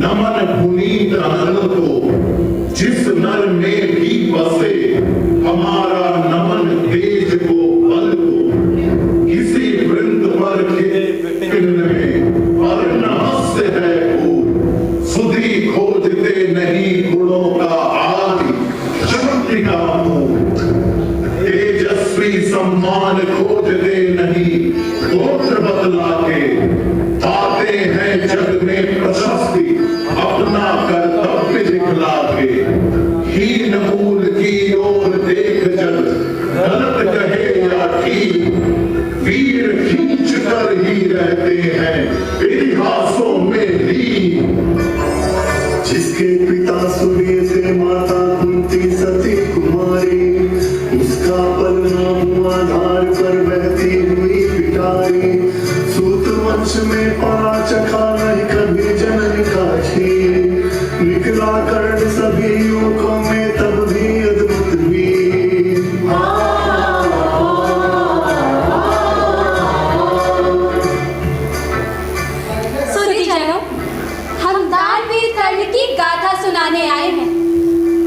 नमन पुनीत अनल को, जिस नर में भी बसे हमारा नमन तेज को बल को। किसी वृंद पर के पिंड में पर नमस्य है वो, सुधी खोजते नहीं गुणों का आदि शक्ति का मूल। तेजस्वी सम्मान खोजते नहीं गोत्र बदला के, पाते हैं जग में प्रशस्ति अपना कर्तव्य दिखला के। हीन मूल की ओर देख जग गलत कहे या ठीक, वीर खींच कर ही रहते हैं इतिहासों में लीन। जिसके पिता सूर्य से माता कुंती सती कुमारी, उसका परिणाम आधार पर बहती हुई पिटारी। सूत वंश में पड़ा चखा नहीं कभी जननी का छीन, निकला कर्ण सभी युवकों में तब भी अद्भुत वीर। सुधीजनों, हम दानवीर कर्ण की गाथा सुनाने आए हैं।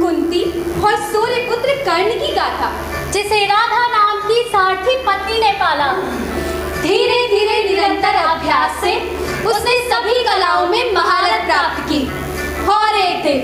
कुंती और सूर्यपुत्र कर्ण की गाथा, जिसे राधा नाम की सारथी पत्नी ने पाला। धीरे धीरे निरंतर अभ्यास से उसने सभी कलाओं में महारत प्राप्त की। और एक दिन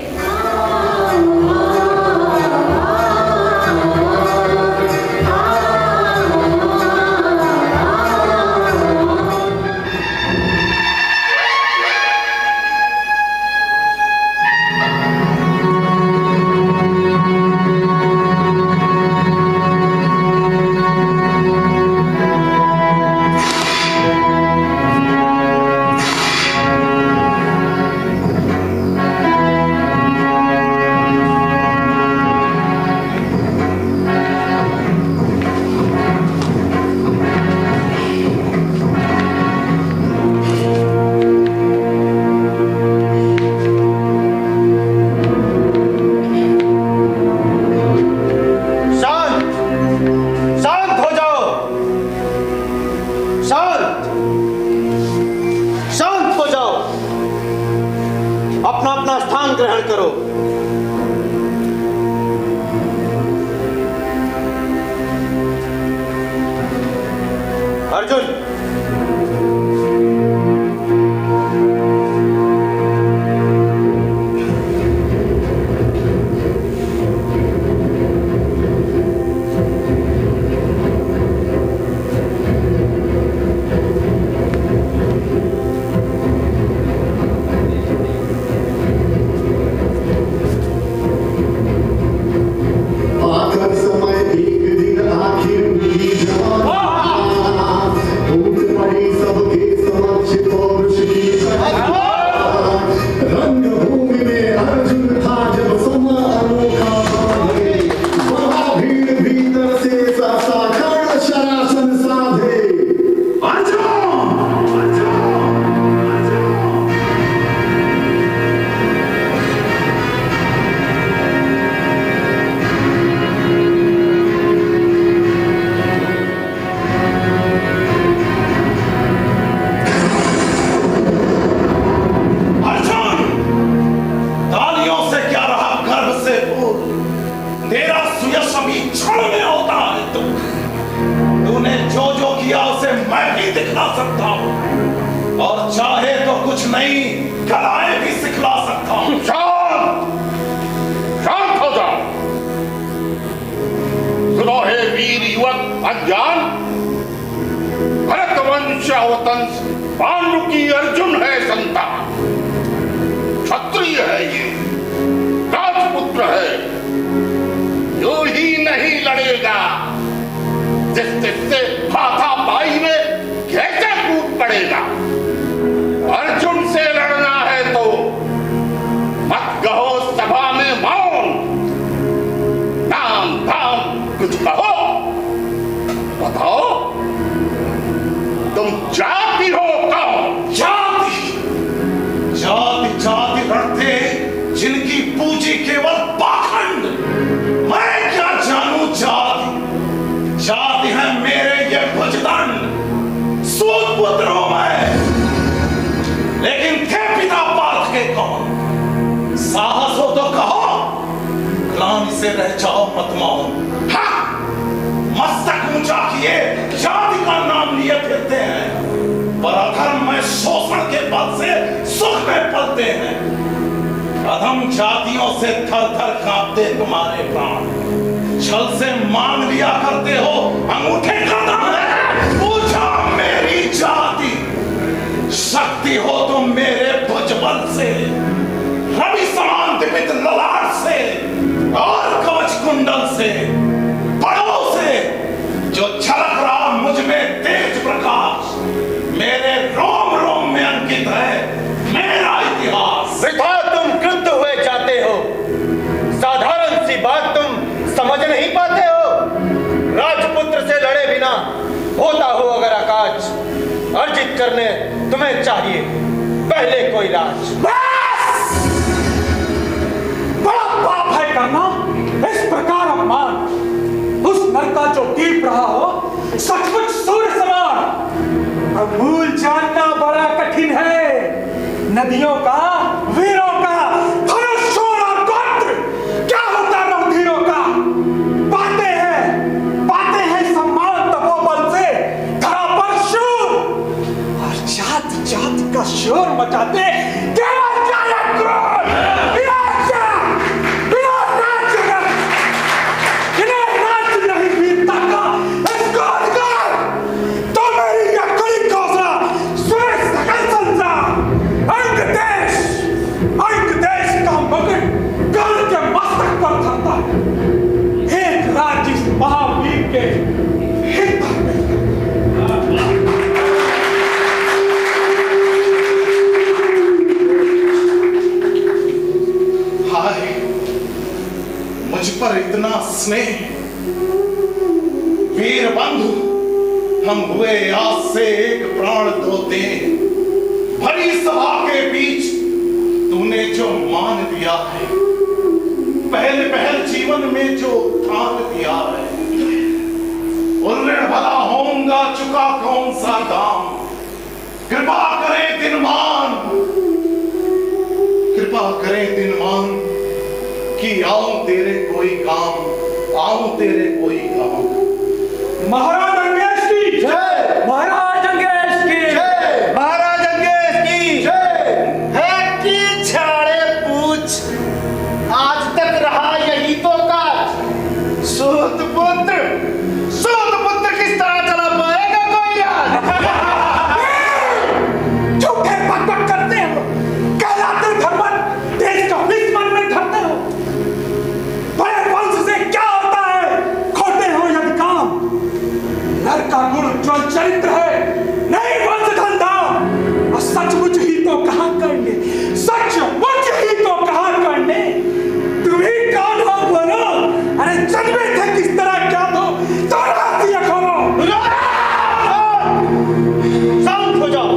अपना अपना स्थान ग्रहण करो। अर्जुन, और चाहे तो कुछ नई कलाएं भी सिखला सकता हूं। शांत हो जाओ। सुनो हे वीर युवक अज्ञान, भरत वंश अवतंस पांडु की अर्जुन है संतान। क्षत्रिय है ये, राजपुत्र है, जो ही नहीं लड़ेगा जिससे हाथापाई में कैसे कूद पड़ेगा। अर्जुन से लड़ना है तो मत कहो सभा में मौन, नाम धाम कुछ कहो। बताओ तुम जाति हो कौन? जाति जाति जाति करते जिनकी पूंजी केवल पाखंड। मैं क्या जानूं जाति? जाति है मेरे ये भुजदंड। सूत पुत्र हूं मैं, लेकिन थे पिता पार्थ के कौन? से रह जाओ मत मौन। हाँ, मस्तक ऊंचा किए जाति का नाम लिए फिरते हैं, पर अधर्म में शोषण के बल से सुख में पलते हैं। अधम जातियों से थर थर कांपते तुम्हारे प्राण, छल से मांग लिया करते हो अंगूठे का दाम। पूछा मेरी जाति, शक्ति हो तुम मेरे भुजबल से, रवि समान दीपित ललाट से और कवच कुंडल से, बड़ों से जो छलक रहा मुझ में तेज प्रकाश। मेरे रोम रोम में अंकित है मेरा इतिहास। वृथा तुम क्रुद्ध हुए जाते हो, साधारण सी बात तुम समझ नहीं पाते हो। राजपुत्र से लड़े बिना होता हो अगर आकाश, अर्जित करने तुम्हें चाहिए पहले कोई राज। बड़ा पाप है करना इस प्रकार अपमान। उस नर का जो दीप रहा हो सचमुच सूर्य समान। अब भूल जानना बड़ा कठिन है नदियों का, वीरों का, धनुष और गोत्र क्या होता रणधीरों का। पाते हैं सम्मान तपोबल से धरा पर शूर, और जाति जाति का शोर मचाते केवल जाया क्रोध। महावीर के हित में। हाय, मुझ पर इतना स्नेह वीर बंधु, हम हुए आज से एक प्राण दोते। भरी सभा के बीच तूने जो मान दिया है, पहले पहल जीवन में जो ठान दिया है, उल्लेख भला होऊंगा चुका कौन सा दाम। कृपा करें दिनमान, कृपा करें दिनमान कि आऊं तेरे कोई काम, आऊं तेरे कोई काम। महाराज अंगेश की जय, महाराज अंगेश की जय, महाराज अंगेश की जय। है कि छाड़े पूछ, आज तक रहा यही तो काज। सूत पुत्र किस तरह चला पाएगा कोई राज। झूठे बकबक करते हो, कहलाते धर्मन, देश का दुश्मन में धरते हो। बड़े वंश से क्या होता है, खोटे हो यदि काम। नर का गुण उज्ज्वल चरित्र है, नहीं वंशधन दाम। और सचमुच ही तो कहा करने, सचमुच ही तो कहा करने। तुम ही कौन हो बोलो, अरे जन्मे थे किस तरह क्या दो, तो रातिया खोलो। शांत हो जाओ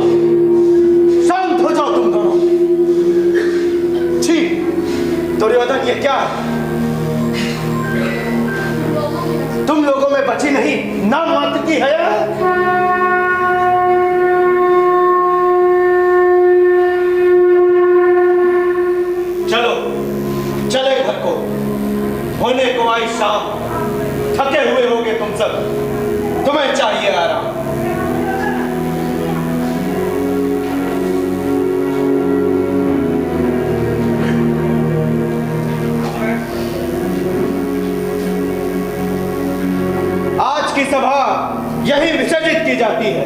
तुम दोनों। छी, दुर्योधन ये क्या है? तुम लोगों में बची नहीं नाम मात्र की है। चलो चले घर को, होने को आई शाम। थके हुए होगे तुम सब, तुम्हें चाहिए आराम। आज की सभा यही विसर्जित की जाती है।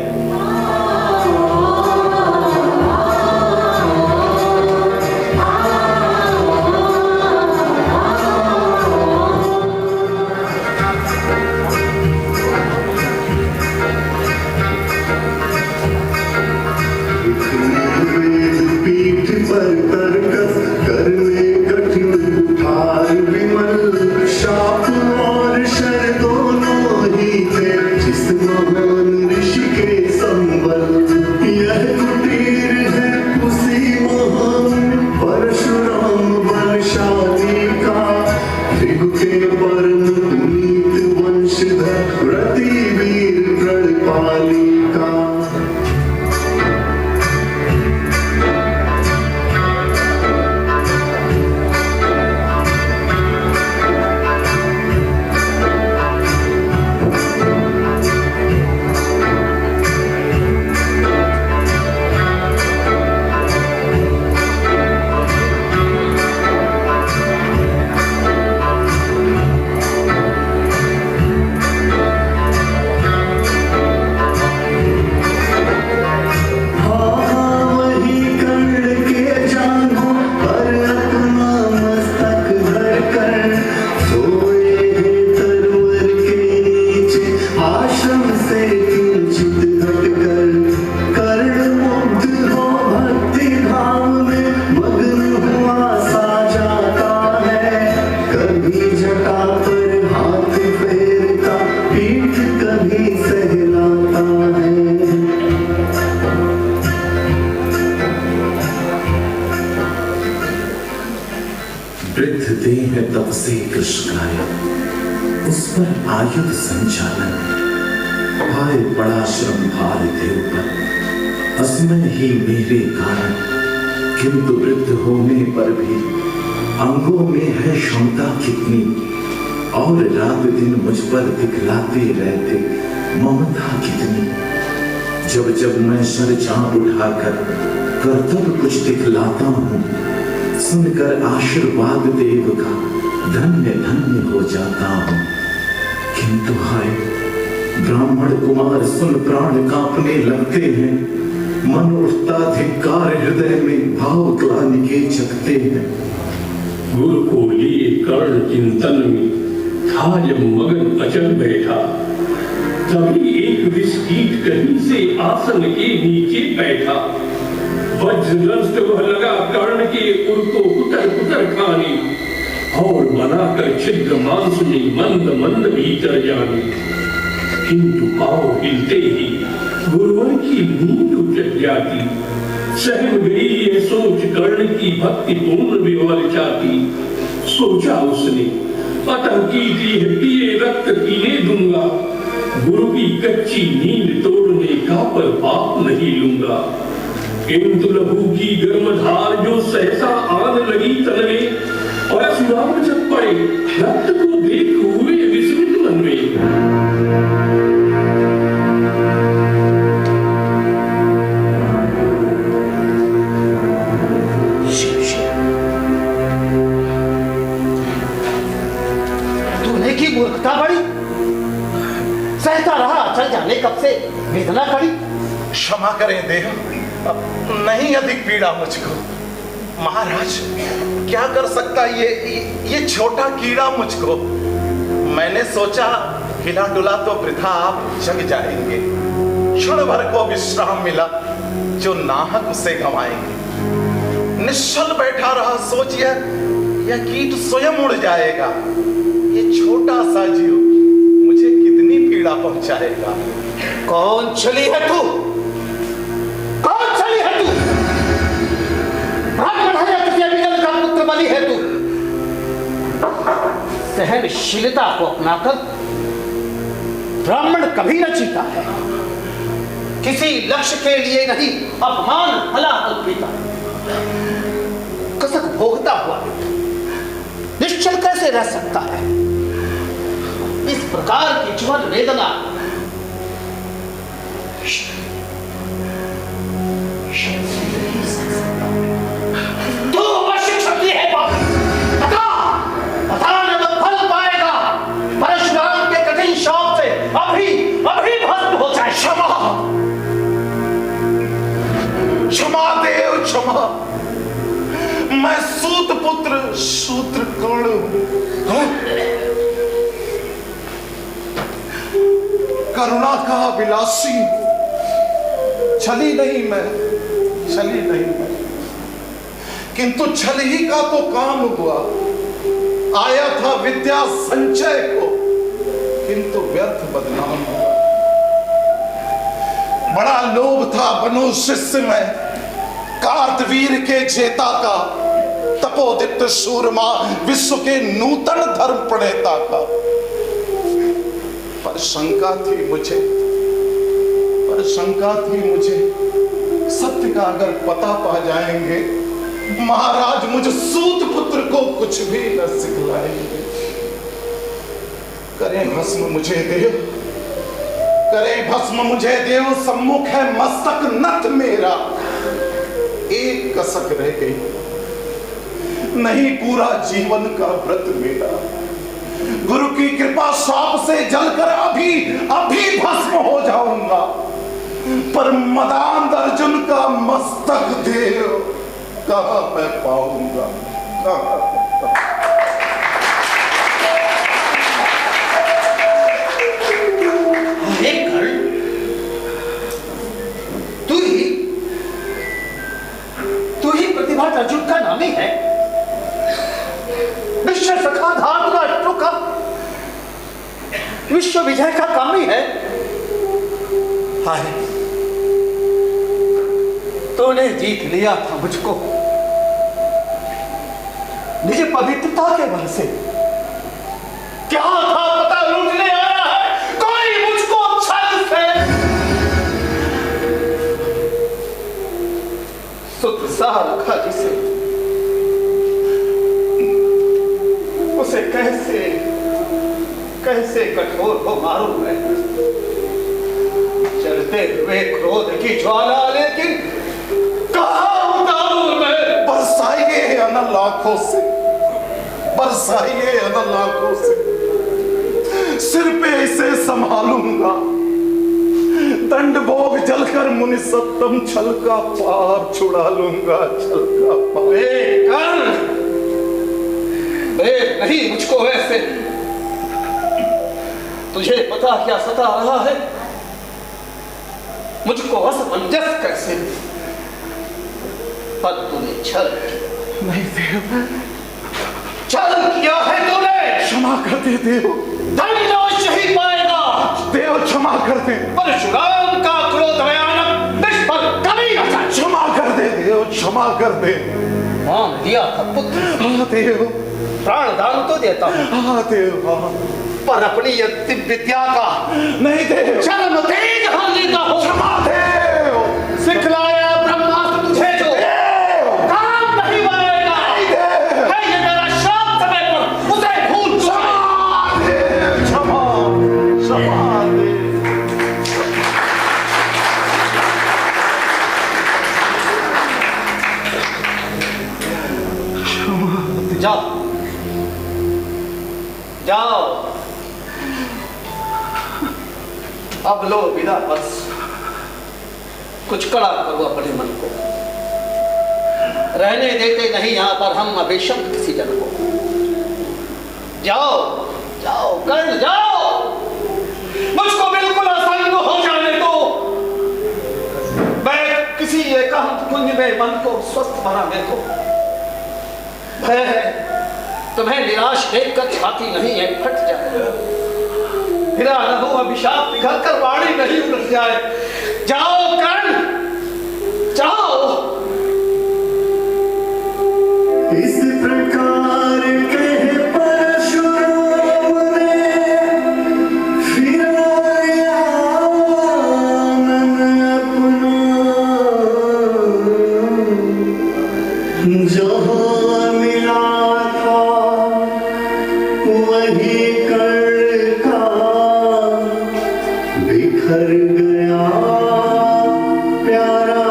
वृद्ध देह तब से कृष्णाय, उस पर आयुध संचालन, भाई बड़ा श्रम भार देव पर, असमय ही मेरे कारण, किंतु वृद्ध होने पर भी अंगों में है क्षमता कितनी, और रात दिन मुझ पर दिखलाते रहते ममता कितनी। जब जब मैं सर चाप उठाकर कर्तव्य कुछ दिखलाता हूँ, सुनकर आशीर्वाद देव का धन्य धन्य हो जाता हूँ। किंतु हाय, ब्राह्मण कुमार सुन प्राण कांपने लगते हैं, मन उठता धिक्कार हृदय में, भाव ग्लानि के जगते हैं। गुरु को लिए कर्ण चिंतन में था जब मगन अचल बैठा, तभी एक विस्कीट कहीं से आसन के नीचे बैठा। वज्रदंष्ट वह लगा कर्ण के उर को कुतर कुतर खाने, और बनाकर छिद्र मांस में मंद मंद भीतर जाने। किंतु पांव हिलते ही गुरुवर की नींद उजड़ जाती, सहम गई ये सोच कर्ण की भक्ति पूर्ण विवल जाती। सोचा उसने आतंकी दी पिए रक्त पीने दूंगा, गुरु की कच्ची नींद तोड़ने का पर पाप नहीं लूंगा। किंतु लहू की गर्म धार जो सहसा आन लगी तन में, और असुराम जब पड़े रक्त को देख हुए विस्मित मन में। मूर्खता बड़ी, सहता रहा चल जाने कब से वेदना कड़ी। क्षमा करें देव, नहीं अधिक पीड़ा मुझको। महाराज, क्या कर सकता ये छोटा कीड़ा मुझको। मैंने सोचा हिला डुला तो वृथा आप जग जाएंगे, क्षण भर को विश्राम मिला जो नाहक उसे गंवाएंगे। निश्चल बैठा रहा सोच यह कीट स्वयं उड़ जाएगा। ये छोटा सा जीव मुझे कितनी पीड़ा पहुंचाएगा। कौन छली है तू? कौन छली है तू? ब्राह्मण है या किसी अभिजन का पुत्र बलि है तू? सहनशीलता को अपनाकर ब्राह्मण कभी न जीता है। किसी लक्ष्य के लिए नहीं, अपमान हलाहल पीता, कसक भोगता हुआ निश्चल कैसे रह सकता है? इस प्रकार की ज्वर वेदना तो अवश्य क्षत्रिय है पापी। पता न तो फल पाएगा। परशुराम के कठिन शाप से अभी भस्म हो जाए। क्षमा देव, क्षमा। मैं सूत पुत्र शूद्र कर्ण हूं। करुणा का विलासी, छली नहीं मैं, किंतु छल ही का तो काम हुआ। आया था विद्या संचय को, किंतु व्यर्थ बदनाम हुआ। बड़ा लोभ था बनो शिष्य में, कार्तवीर के जेता का, तपोदित सूरमा विश्व के नूतन धर्म प्रणेता का। पर शंका थी मुझे, सत्य का अगर पता पा जाएंगे, महाराज मुझ सूत पुत्र को कुछ भी न सिखलाएंगे। करें भस्म मुझे देव, सम्मुख है मस्तक नत मेरा। एक कसक रह गई, नहीं पूरा जीवन का व्रत मेरा। गुरु की कृपा शाप से जलकर अभी भस्म हो जाऊंगा, पर मदान अर्जुन का मस्तक देव कहां मैं पाऊंगा? तू ही प्रतिभा अर्जुन का नामी है, विश्व सखा धातु राष्ट्रों का, विश्व विजय का कामी है। हाय, तूने जीत लिया था मुझको, निज पवित्रता के बल से। क्या था पता लूटने आ रहा है कोई मुझको छल से। सुत सा रखा जिसे, उसे कैसे कैसे कठोर को मारूं मैं। चलते हुए क्रोध की ज्वाला, लेकिन कहां उतारूं मैं। बरसाइए अनल आंखों से, बरसाइए अनल आंखों से। सिर पे इसे संभालूंगा, दंड भोग जलकर मुनि सप्तम छल का पार छुड़ा लूंगा, छल का पार। नहीं मुझको वैसे, तुझे पता क्या सता रहा है, मुझको असमंजस कैसे। पर तूने छल नहीं देव, छल किया है तूने। क्षमा कर दे देव, दंड अवश्य ही पाएगा। देव क्षमा कर दे। परशुराम का क्रोध भयानक निष्फल कभी न जाए। क्षमा कर दे देव, क्षमा कर दे। मान लिया था पुत्र, हाँ देव, प्राण दान तो देता हूं, हाँ देव, हाँ। पर अपनी दिव्य विद्या का नहीं देव, चरम तेज हाँ लेता हूं। क्षमा देव, सिखलाया ब्रह्मास्त्र तुझे जो काम नहीं आएगा। है ये मेरा श्राप समय पर, उसे भूल क्षमा देव, क्षमा, क्षमा देव। जाओ जाओ, अब लो विदा। बस कुछ कड़ा करो अपने मन को, रहने देते नहीं यहां पर हम अभिशम किसी जन को। जाओ जाओ कर्ण जाओ, मुझको बिल्कुल असंग हो जाने दो। मैं किसी एकांत कुंज में मन को स्वस्थ बनाने को। भय है तुम्हें निराश देखकर छाती नहीं है फट जाए, हिला न हो अभिशाप पिघल कर वाणी नहीं उलट जाए। जाओ कर्ण जाओ। इस प्रकार कह परशुराम ने फिराया मन अपना, जहाँ मिला था वही कर्ण का बिखर गया प्यारा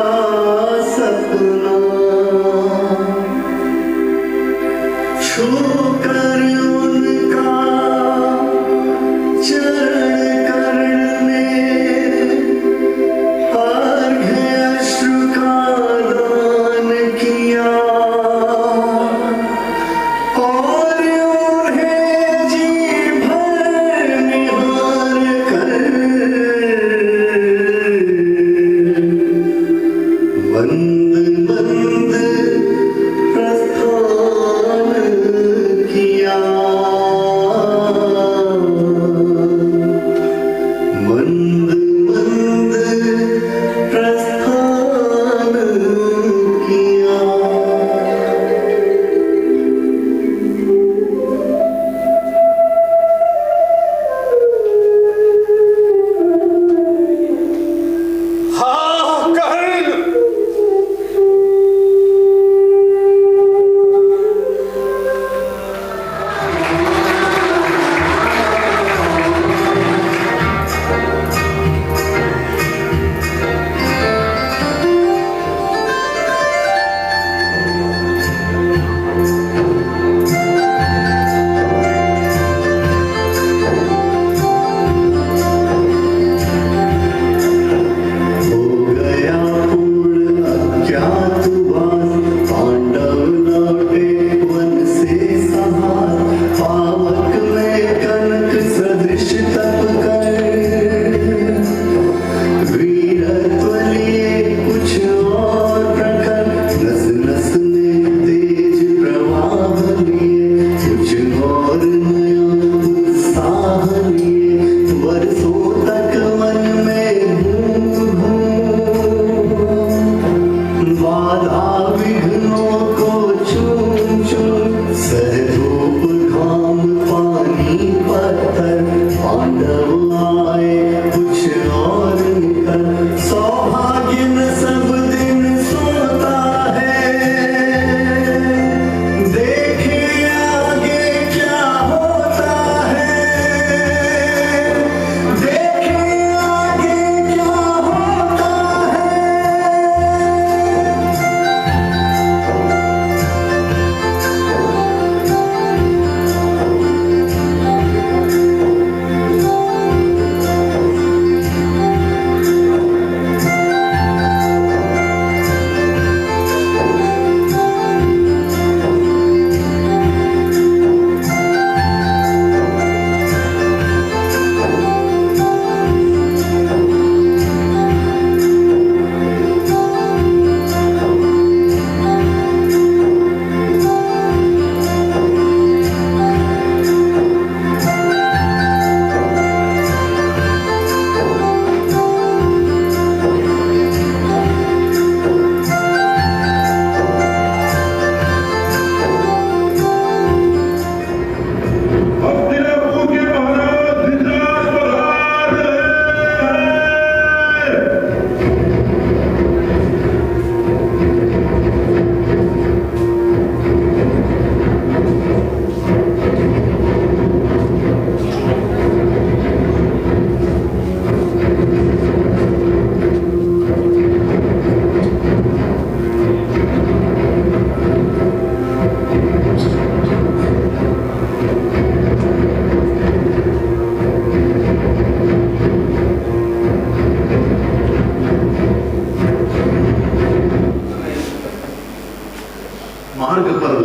सपना। छूकर उनका चरण कर्ण ने अर्घ्य अश्रु का दान किया, और उन्हें जी भर निहार कर बंद बंद प्रस्थान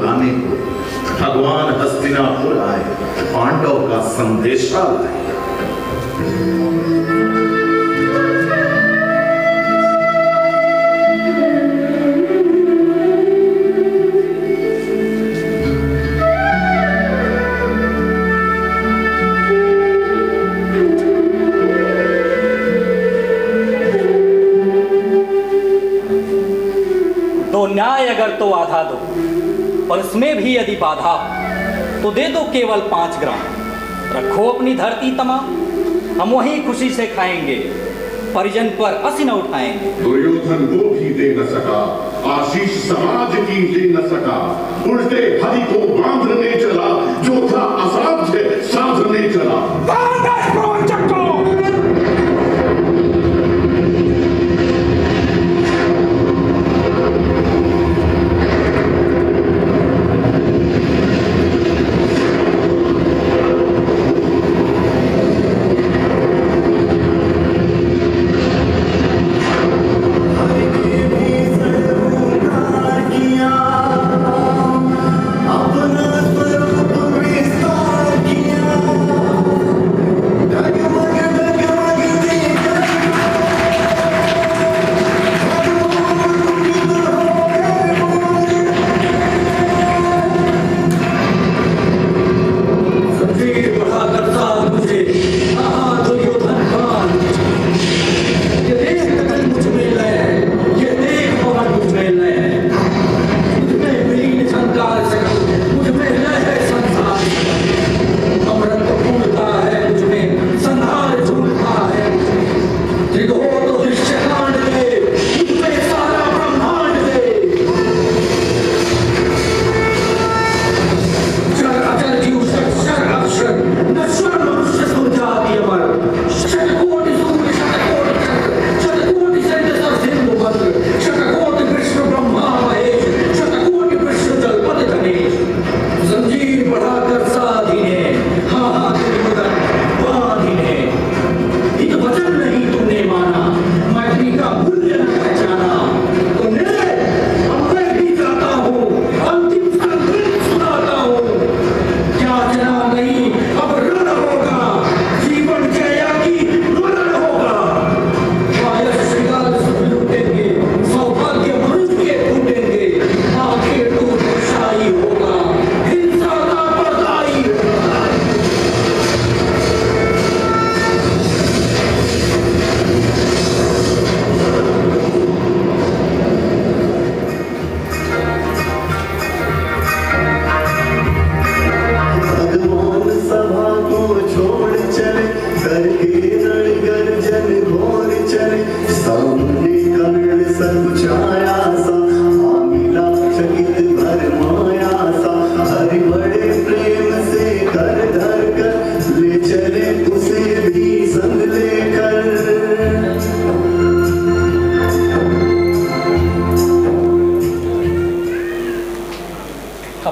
बुलाने को भगवान हस्तिनापुर आए, पांडव का संदेशा लाए। तो न्याय अगर तो आधा दो, और उसमें भी यदि बाधा तो दे दो केवल 5 ग्राम। रखो अपनी धरती तमाम, हम वहीं खुशी से खाएंगे, परिजन पर असी न उठाएंगे। दुर्योधन वो भी दे न सका, आशीष समाज की दे न सका, उल्टे हरि को बांधने चला, जो था असाध्य साधने चला।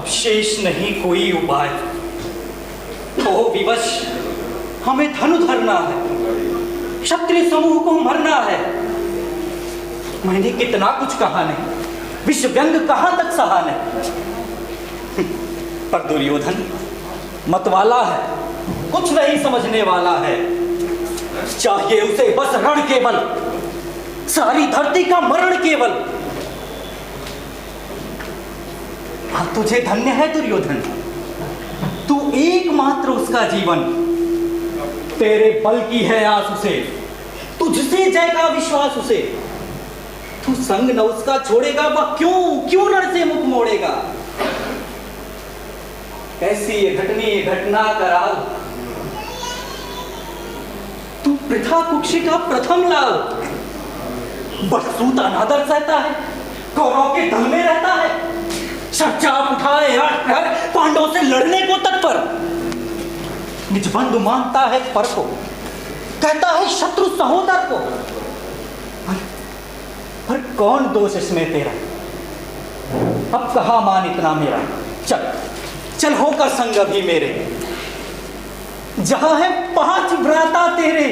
शेष नहीं कोई उपाय, तो विवश हमें धनु धरना है, क्षत्रिय समूह को मरना है। मैंने कितना कुछ कहा नहीं, विश्व व्यंग कहां तक सहा नहीं। पर दुर्योधन मतवाला है, कुछ नहीं समझने वाला है। चाहिए उसे बस रण केवल, सारी धरती का मरण केवल। तुझे धन्य है दुर्योधन, तू एकमात्र उसका जीवन, तेरे बल की है आस उसे, तुझसे जय का विश्वास उसे। तू संग न उसका छोड़ेगा, वह क्यों रण से मुख मोड़ेगा। कैसी ये घटना कराल, तू प्रथा कुक्षी का प्रथम लाल। बटसूत अनादर सहता है, कौरव के दल में रहता है, चाप उठाए हटकर पांडवों से लड़ने को तत्पर। निज बंधु मानता है पर को, कहता है शत्रु सहोदर को। पर कौन दोष इसमें तेरा, अब कहा मान इतना मेरा। चल होकर संग अभी मेरे, जहां है 5 भ्राता तेरे।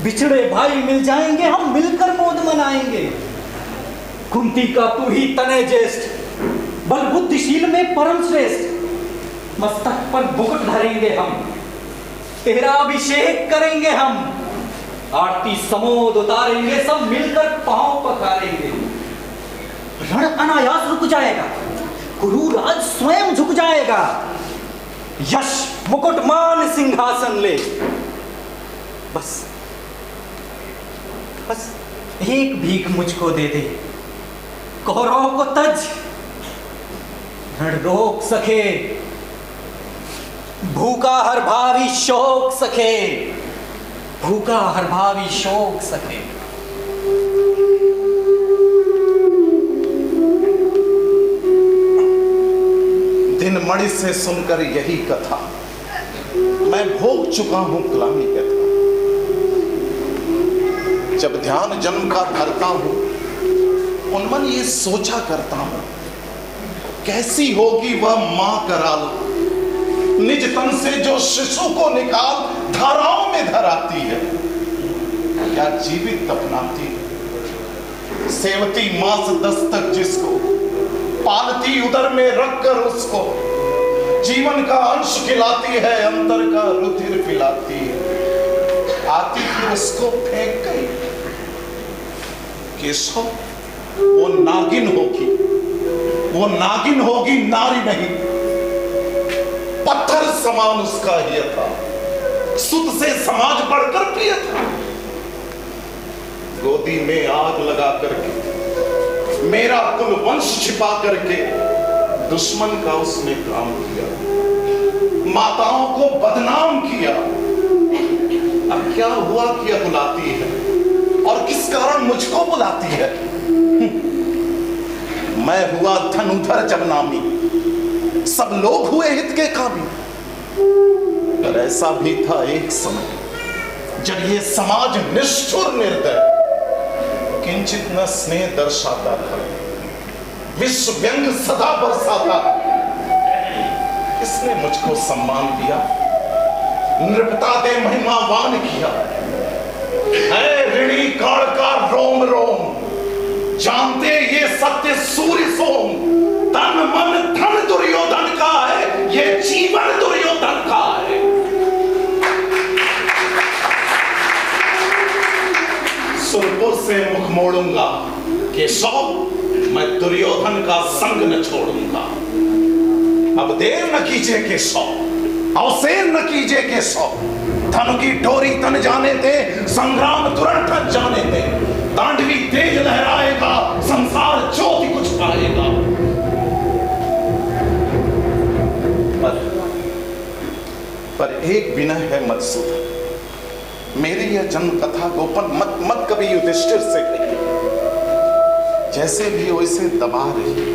बिछड़े भाई मिल जाएंगे, हम मिलकर मोद मनाएंगे। कुंती का तू ही तने ज्येष्ठ, बल बुद्धिशील में परम श्रेष्ठ। मस्तक पर मुकुट धरेंगे हम, तेरा अभिषेक करेंगे हम, आरती समोद उतारेंगे, सब मिलकर पांव पखारेंगे। रण अनायास रुक जाएगा, गुरुराज स्वयं झुक जाएगा। यश मुकुट मान सिंहासन ले, बस बस एक भीख मुझको दे दे, कौरवों को तज रण रोक सके, भूखा हर भावी शोक सके, भूखा हर भावी शोक सके। दिन मणि से सुनकर यही कथा, मैं भोग चुका हूं कलामी कथा। जब ध्यान जन्म का धरता हूं, उन्मन ये सोचा करता हूं, कैसी होगी वह मां कराल, निज तन से जो शिशु को निकाल धाराओं में धराती है, क्या जीवित दफनाती है। सेवती मास दस्तक जिसको, पालती उदर में रखकर उसको, जीवन का अंश खिलाती है, अंतर का रुधिर पिलाती है। आती फिर उसको फेंक गई। केशव वो नागिन होगी, वो नागिन होगी, नारी नहीं। पत्थर समान उसका ही था, सुत से समाज बढ़कर प्रिय था। गोदी में आग लगा करके, मेरा कुल वंश छिपा करके, दुश्मन का उसने काम किया, माताओं को बदनाम किया। अब क्या हुआ कि बुलाती है, और किस कारण मुझको बुलाती है। मैं हुआ धनुधर जब नामी, सब लोग हुए हित के कामी। पर ऐसा भी था एक समय, जब ये समाज निष्ठुर निर्दय, किंचित न स्नेह दर्शाता था, विश्व व्यंग सदा बरसाता। इसने मुझको सम्मान दिया, नृपता दे महिमावान किया। है ऋणी काल का रोम रोम, जानते ये सत्य सूर्य सोम। तन मन धन दुर्योधन का है, ये जीवन दुर्योधन का है। सुरपुर से मुख मोड़ूंगा, केशव मैं दुर्योधन का संग न छोड़ूंगा। अब देर न कीजिए केशव, अवसेर न कीजिए केशव। धनु की डोरी तन जाने दे, संग्राम तुरंत जाने दे। तांडवी तेज लहराएगा, संसार ज्योति कुछ पाएगा। पर एक विनय है मधुसूदन, मेरी यह जन्म कथा गोपन मत कभी युधिष्ठिर से कही। जैसे भी वैसे दबा रही,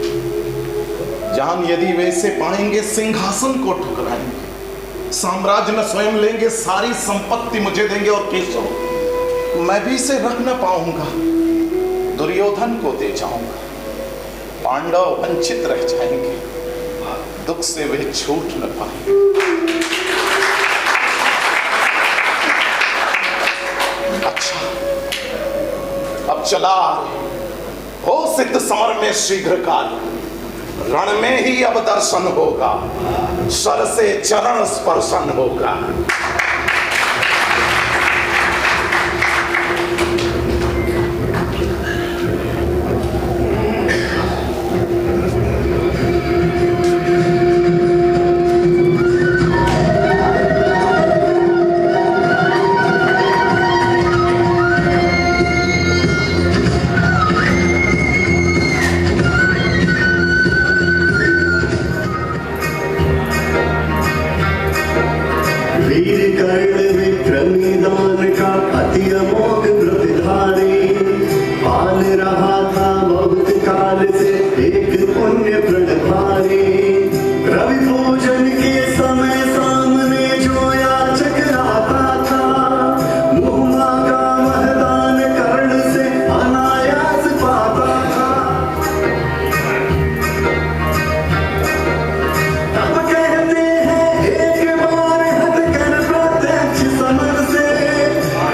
जान यदि वैसे पाएंगे सिंहासन को ठुकराएंगे। साम्राज्य न स्वयं लेंगे, सारी संपत्ति मुझे देंगे। और केशव मैं भी इसे रख न पाऊंगा, दुर्योधन को दे जाऊंगा। पांडव वंचित रह जाएंगे, दुख से वे छूट न पाएंगे। अच्छा अब चला हो सिद्ध समर में शीघ्र काल, रण में ही अब दर्शन होगा, सर से चरण स्पर्शन होगा।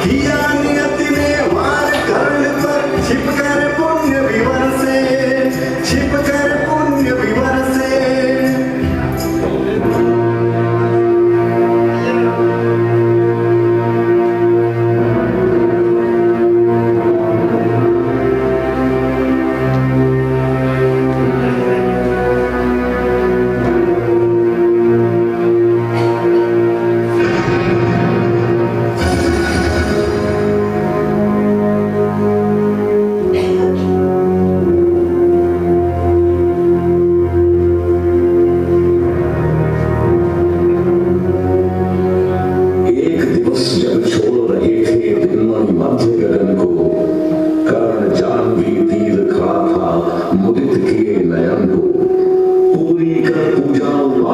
किया नियति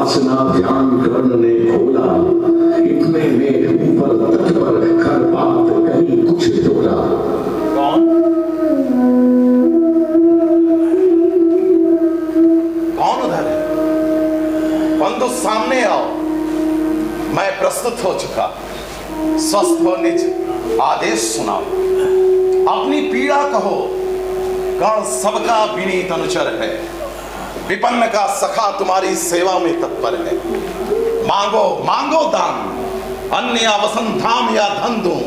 वासना ध्यान कर्ण ने खोला, इतने में ऊपर तट पर खरपात कहीं कुछ तोड़ा। कौन उधर है? बंधु सामने आओ, मैं प्रस्तुत हो चुका। स्वस्थ हो निज आदेश सुनाओ, अपनी पीड़ा कहो। गण सबका विनीत अनुचर है, विपन्न का सखा तुम्हारी सेवा में तत्पर है। मांगो मांगो दान, अन्य वसंत धाम या धन दूं,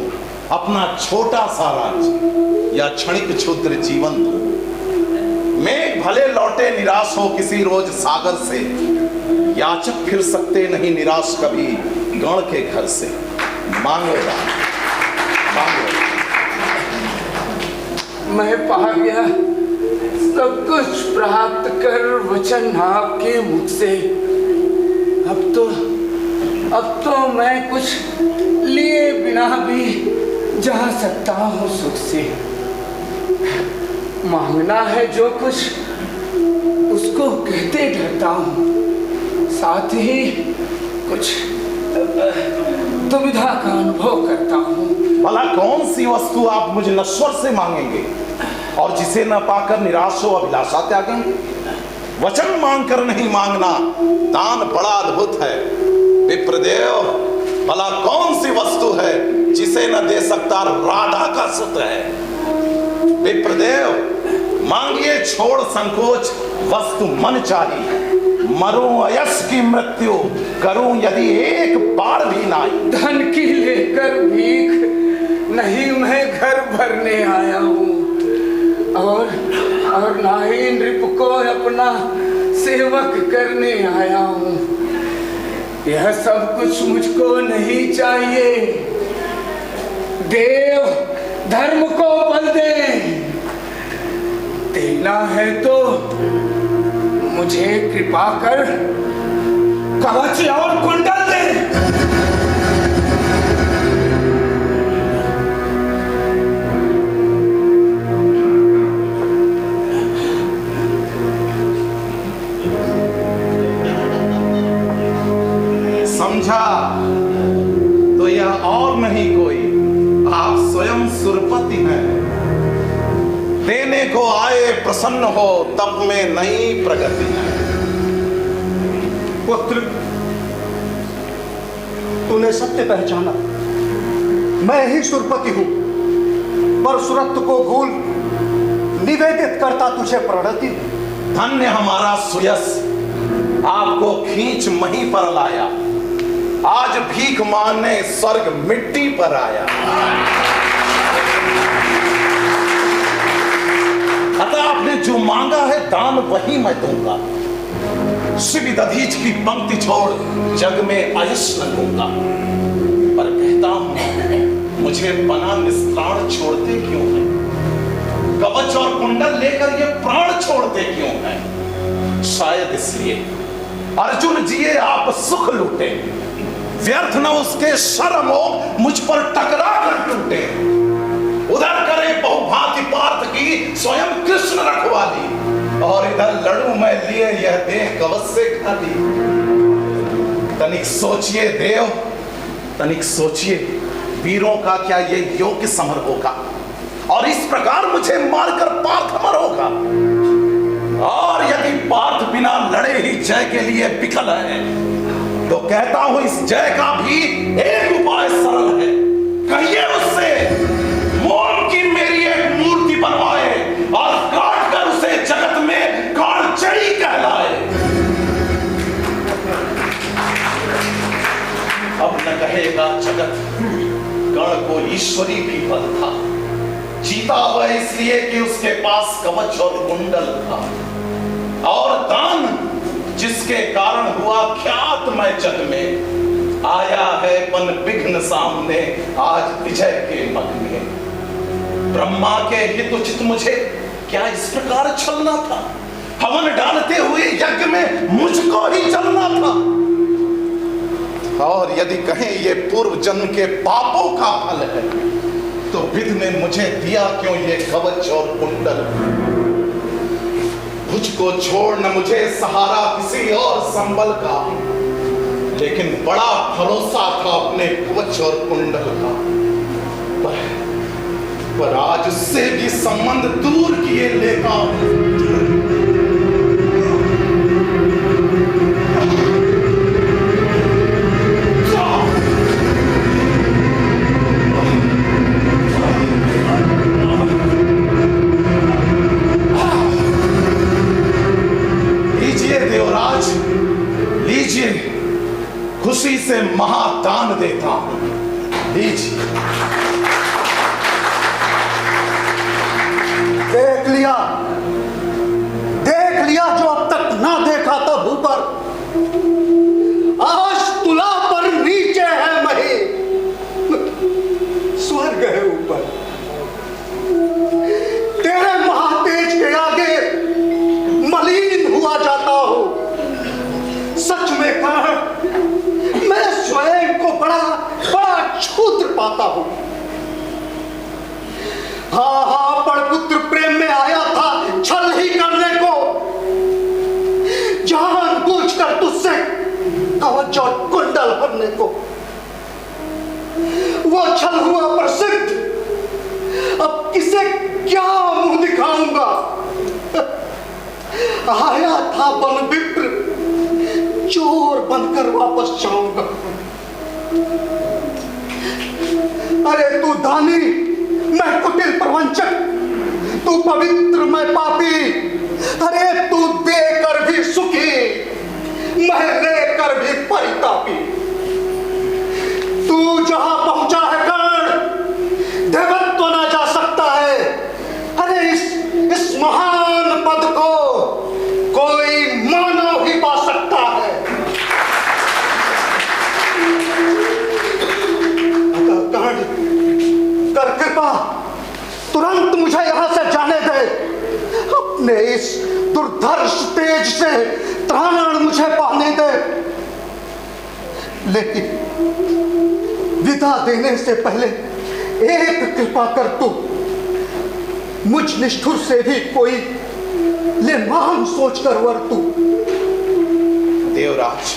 अपना छोटा सा राज या क्षणिक क्षुद्र जीवन दूं। मेघ भले लौटे निराश हो किसी रोज सागर से, याचक फिर सकते नहीं निराश कभी गण के घर से। मांगो दान, मांगो। मैं पा गया सब कुछ प्राप्त कर वचन आपके मुख से। अब तो मैं कुछ लिए बिना भी जा सकता हूँ सुख से। मांगना है जो कुछ उसको कहते डरता हूँ, साथ ही कुछ दुविधा का अनुभव करता हूँ। भला कौन सी वस्तु आप मुझ नश्वर से मांगेंगे और जिसे न पाकर निराश हो अभिलाषा त्यागेंगे? वचन मांगकर नहीं मांगना दान बड़ा अद्भुत है। विप्रदेव, भला कौन सी वस्तु है जिसे न दे सकता राधा का सुत है? विप्रदेव, मांगिए छोड़ संकोच, वस्तु मन चाहिए। मरूं अयश की मृत्यु करूं यदि एक बार भी नाई। धन की लेकर भीख नहीं मैं घर भरने आया हूँ, और ना ही नृप को अपना सेवक करने आया हूँ। यह सब कुछ मुझको नहीं चाहिए। देव धर्म को बल दे, देना है तो मुझे कृपा कर कवच और कुंडल दे। समझा तो यह और नहीं कोई आप स्वयं सुरपति हैं। देने को आए प्रसन्न हो तब में नई प्रगति है। पुत्र, तूने सत्य पहचाना। मैं ही सुरपति हूं, परशुरत्व को भूल निवेदित करता तुझे प्रणति। धन्य हमारा सुयस, आपको खींच मही पर लाया। आज भीख मांगने स्वर्ग मिट्टी पर आया। अतः आपने जो मांगा है दान वही मैं दूंगा। शिव दधीच की पंक्ति छोड़ जग में आयुष न दूंगा। पर कहता हूं मुझे बना निस्त्राण छोड़ते क्यों है? कवच और कुंडल लेकर ये प्राण छोड़ते क्यों है? शायद इसलिए अर्जुन जिए आप सुख लूटे, व्यर्थ न उसके शर्म हो मुझ पर टकरा कर टूटे। उधर करे बहुभांति पार्थ की स्वयं कृष्ण रखवाली, और इधर लड़ू मैं लिए यह देह कवच से खाली। तनिक सोचिए देव, तनिक सोचिए वीरों का क्या ये योग्य समर होगा? और इस प्रकार मुझे मारकर पार्थ अमर होगा। और यदि पार्थ बिना लड़े ही जय के लिए विकल है, तो कहता हूं इस जय का भी एक उपाय सरल है। कहिए उससे मोम की मेरी एक मूर्ति बनवाए और काट कर उसे जगत में कालचड़ी कहलाए। अब न कहेगा जगत गण को ईश्वरी भी बल था। जीता हुआ इसलिए कि उसके पास कवच और कुंडल था, और दान जिसके कारण हुआ ख्यात मैं जग में, आया है पन विघ्न सामने आज विजय के मग में। ब्रह्मा के हित उचित मुझे क्या इस प्रकार छलना था? हवन डालते हुए यज्ञ में मुझको ही जलना था। और यदि कहें ये पूर्व जन्म के पापों का फल है, तो विधि ने मुझे दिया क्यों ये कवच और कुंडल? मुझको छोड़ न मुझे सहारा किसी और संबल का, लेकिन बड़ा भरोसा था अपने कवच और कुंडल का। पर आज उससे भी संबंध दूर किए लेगा। लीजिए देवराज, लीजिए, खुशी से महादान देता हूं, लीजिए। देख लिया जो अब तक ना देखा था भूपर। आज तुला पर नीचे है मही, स्वर्ग है ऊपर। तेरे महातेज के आगे मलिन हुआ जाता हूं। सच में कहा, मैं स्वयं को बड़ा क्षुद्र पाता हूं। हाँ, पड़पुत्र प्रेम में आया था छल ही करने को, जानबूझकर तुझसे कवच और कुंडल भरने को। वो छल हुआ प्रसिद्ध, अब किसे क्या मुंह दिखाऊंगा। आया था वन विप्र, चोर बनकर वापस जाऊंगा। अरे तू दानी, मैं कुटिल प्रवंचक, तू पवित्र, मैं पापी। अरे तू देकर भी सुखी, मैं लेकर भी परितापी। तू जहां पहुंचा है कर्ण, देवत्व ना जा सकता है। अरे इस महान पद को कोई मानव ही पा सकता है। कर्ण, कर कृपा, तुरंत मुझे यहां से जाने दे। अपने इस दुर्धर्ष तेज से त्राण मुझे पाने दे। लेकिन विदा देने से पहले एक कृपा कर तू, मुझ निष्ठुर से भी कोई ले मान सोचकर वर तू। देवराज,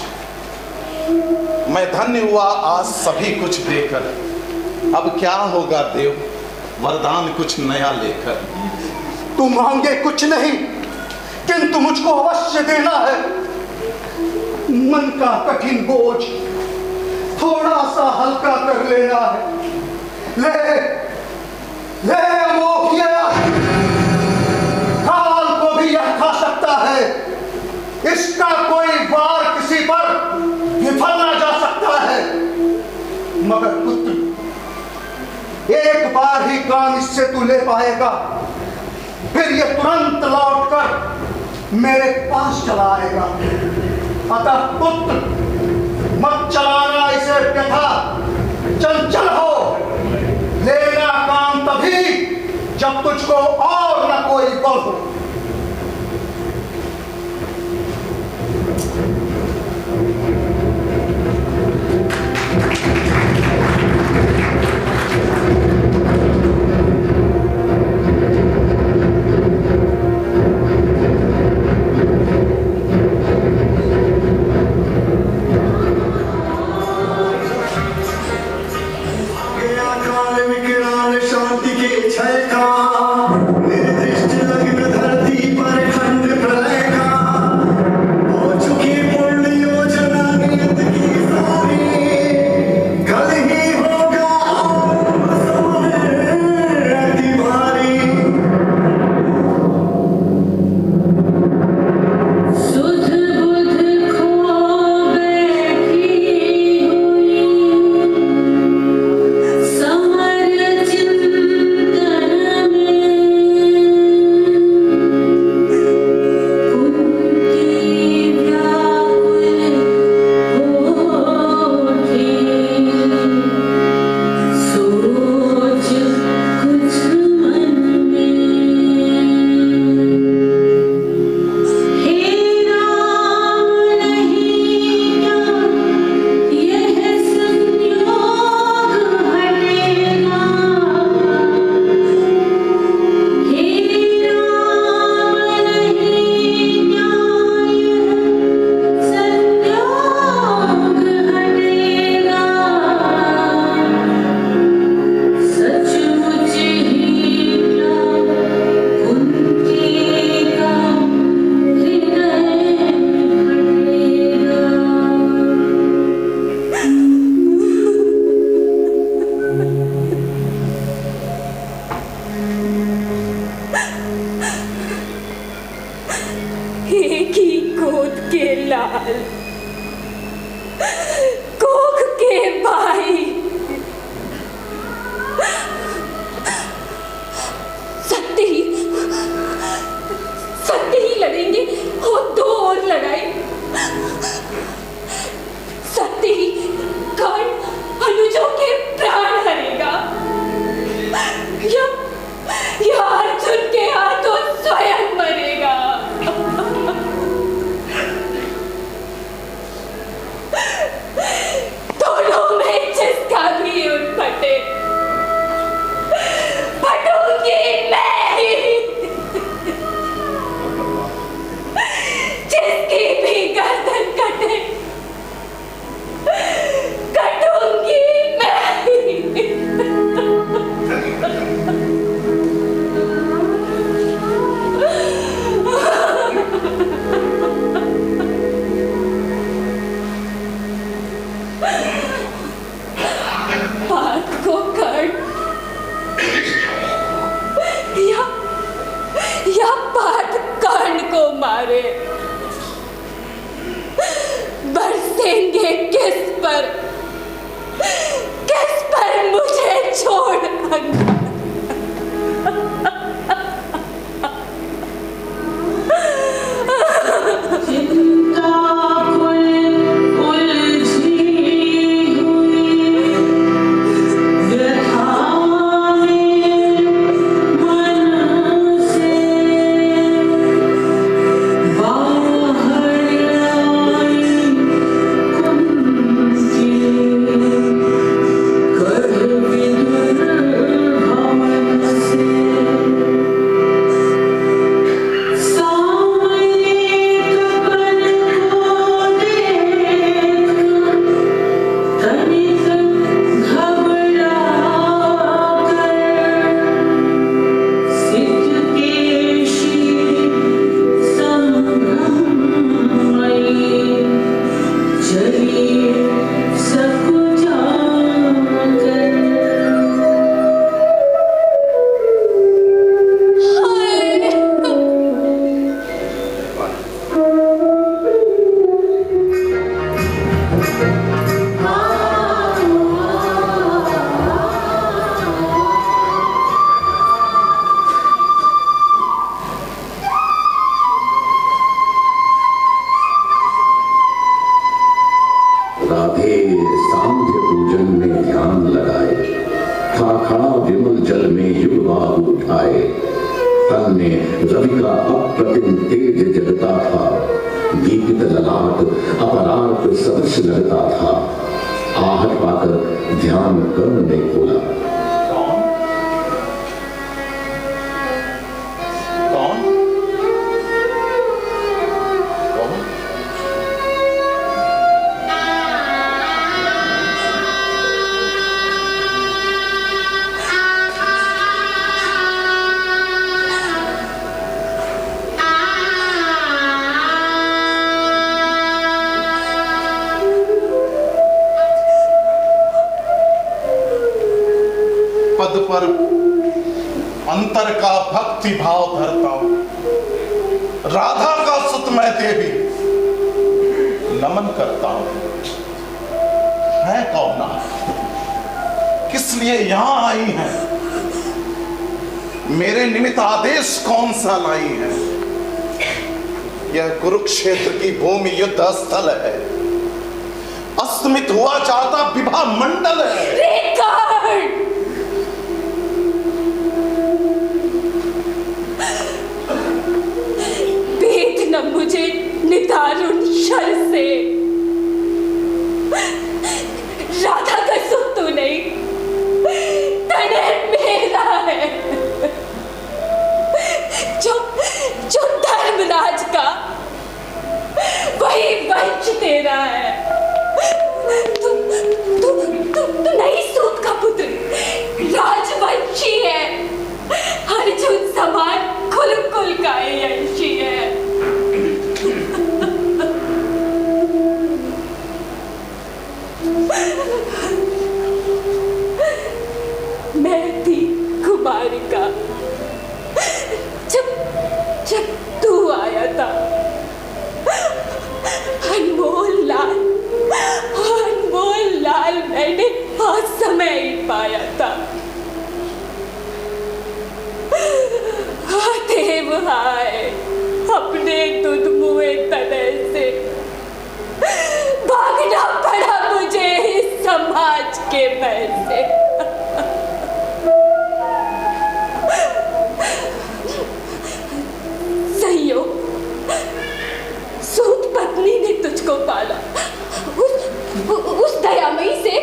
मैं धन्य हुआ आज सभी कुछ देकर। अब क्या होगा देव, वरदान कुछ नया लेकर। तू मांगे कुछ नहीं, किंतु मुझको अवश्य देना है। मन का कठिन बोझ थोड़ा सा हल्का कर लेना है। ले ले अमोघिया, काल को भी यह खा सकता है। इसका कोई वार किसी पर विफल ना जा सकता है। मगर पुत्र, एक बार ही काम इससे तू ले पाएगा, फिर ये तुरंत लौटकर मेरे पास चला आएगा। अतः पुत्र, मत चलाना इसे व्यथा, चंचल हो। लेना काम तभी जब तुझको और न कोई बल हो। शांति के क्षय का निर्दिष्ट लग्न धरती फुहारे बरसेंगे किस पर मुझे छोड़ पर अंतर का भक्ति भाव धरता हूं। राधा का सुत मैं देवी नमन करता हूं। है कौन किस लिए यहां आई है? मेरे निमित्त आदेश कौन सा लाई है? यह कुरुक्षेत्र की भूमि युद्ध स्थल है। अस्तमित हुआ चाहता विवाह मंडल है। न मुझे निदारुण शर से राधा का सुख तो नहीं तने मेरा है जो धर्मराज का वही वंश तेरा है। तू नहीं सूत का पुत्र राजवंशी है। अर्जुन समान कुल का यंशी है। मैं थी कुमारिका जब तू आया था। अनमोल लाल मैंने आज समय ही पाया था। देव हाय अपने दूध मुए तने से भागना पड़ा मुझे इस समाज के भय से। संयोग सूत पत्नी ने तुझको पाला। उस दयामयी से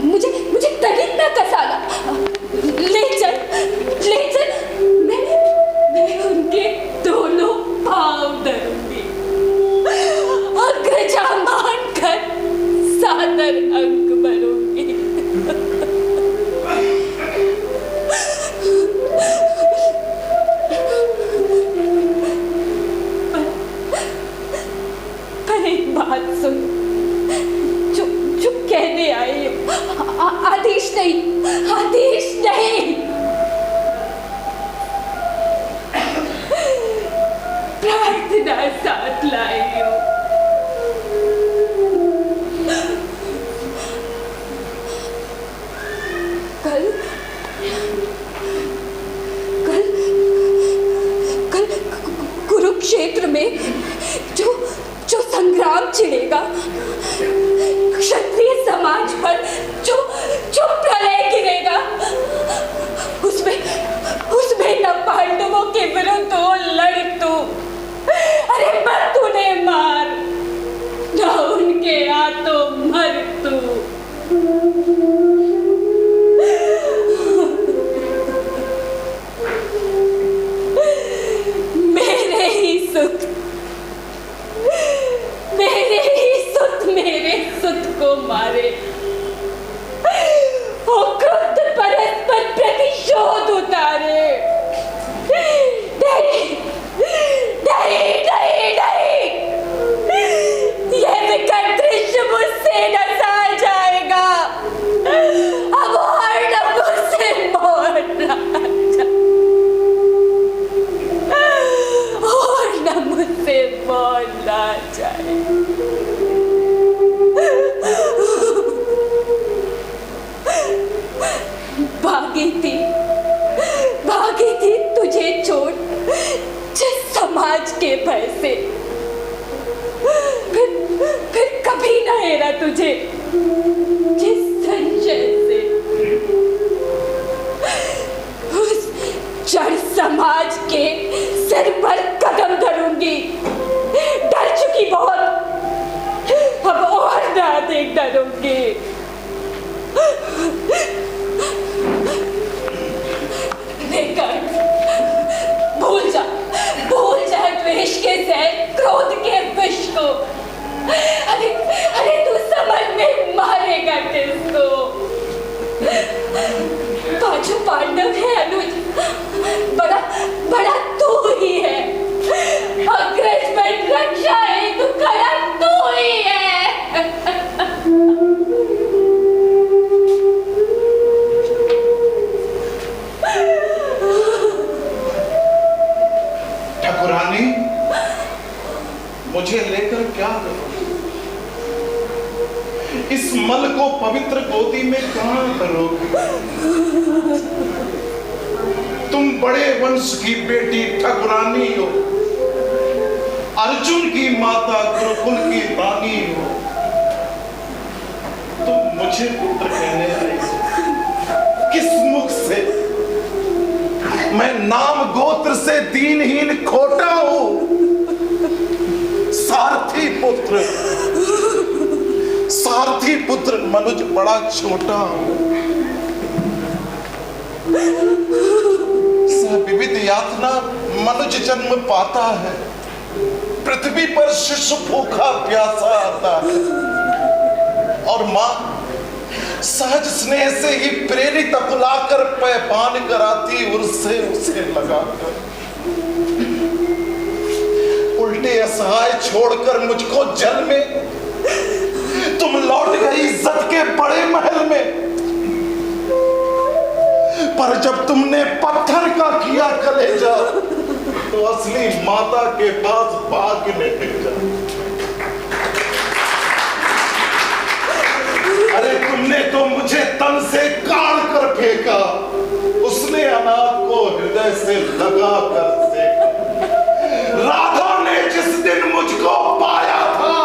मुझे तनिक न कसाला। ले चल मैं उनके दोनों पांव धरूंगी। अग्रजा मानकर सादर अंक भरूंगी। पर एक बात सुन, जो कहने आई आदेश नहीं। प्रार्थना साथ लाई हो। कल कल कल कुरुक्षेत्र में जो संग्राम छिड़ेगा, क्षत्रिय समाज पर जो प्रलय गिरेगा, उसमें न पांडवों के विरुद्ध हो लड़ तू, अरे मत उन्हें मार, न उनके हाथों मर तू। मेरे ही सुत मेरे सुत को मारे, वो क्रुद्ध परस्पर प्रतिशोध उतारे। नहीं, नहीं, नहीं, नहीं, ये विकट दृश्य मुझसे न सहा जाएगा। अब और न मुझसे बोलना और न मुझसे बोलना जाए। भागी थी तुझे छोड़ जिस समाज के भय से, फिर कभी न हेरा तुझे जिस संशय से। उस जड़ समाज के सिर पर कदम धरूंगी, डर चुकी बहुत, अब और ना देख डरूंगी। भूल जा द्वेष के जहर, क्रोध के विष को। अरे तू समझ में मारेगा किसको? पांचों पांडव है अनुज, बड़ा तू ही है। अग्रज में रक्षा हेतु खड़ा तू ही है। ठाकुरानी, मुझे लेकर क्या करोगे? इस मल को पवित्र गोदी में कहां करोगे? तुम बड़े वंश की बेटी ठाकुरानी हो, अर्जुन की माता, गुरुकुल की रानी हो, तुम मुझे पुत्र कहने आई हो? किस मुख से? मैं नाम गोत्र से दीनहीन खोटा हूं, सारथी पुत्र मनुज बड़ा छोटा हूं। विविध यातना मनुज जन्म पाता है, पृथ्वी पर शिशु भूखा प्यासा आता है, और मां सहज स्नेह से ही प्रेरित बुलाकर पैपान कराती उर्से उसे लगाकर। उल्टे असहाय छोड़कर मुझको जल में तुम लौट गई इज्जत के बड़े महल में। पर जब तुमने पत्थर का किया कलेजा, तो असली माता के पास भागने भेजा। अरे तुमने तो मुझे तन से काढ़ कर फेंका, उसने अनाथ को हृदय से लगा कर फेंका। राधा ने जिस दिन मुझको पाया था,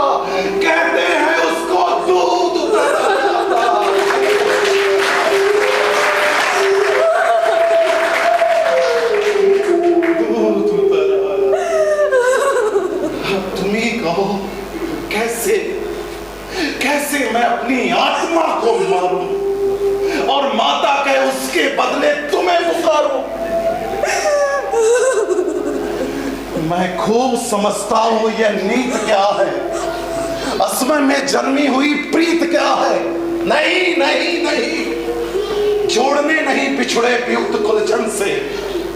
कहते हैं उसको दूध उतराया था। दूध उतराया। अब तुम ही कहो, कैसे मैं अपनी आत्मा को मारूं और माता के उसके बदले तुम्हें पुकारूं? मैं खूब समझता हूं यह नीत क्या है, असमय में जन्मी हुई प्रीत क्या है। नहीं नहीं नहीं, जोड़ने नहीं बिछुड़े वियुक्त कुलजन से,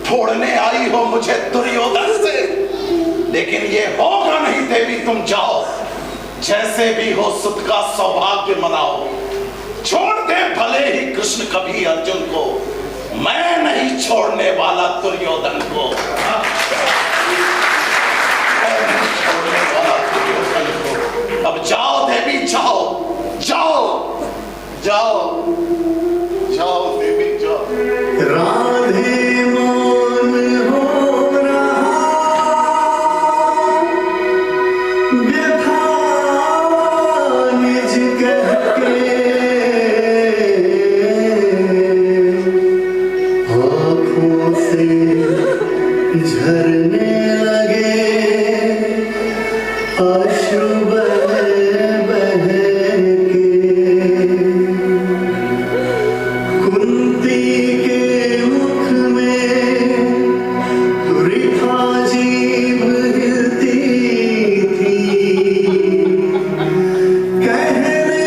फोड़ने आई हो मुझे दुर्योधन से। लेकिन ये होगा नहीं देवी, तुम जाओ, जैसे भी हो सुत का सौभाग्य मनाओ। छोड़ दे भले ही कृष्ण कभी अर्जुन को, मैं नहीं छोड़ने वाला दुर्योधन को। देवी जाओ जाओ जाओ जाओ देवी जाओ। राधे मान हो रहा व्यथा निज कह के आँखों से झरने लगे अश्रु बह बह के। कुंती के मुख में वृथा जीभ हिलती थी, कहने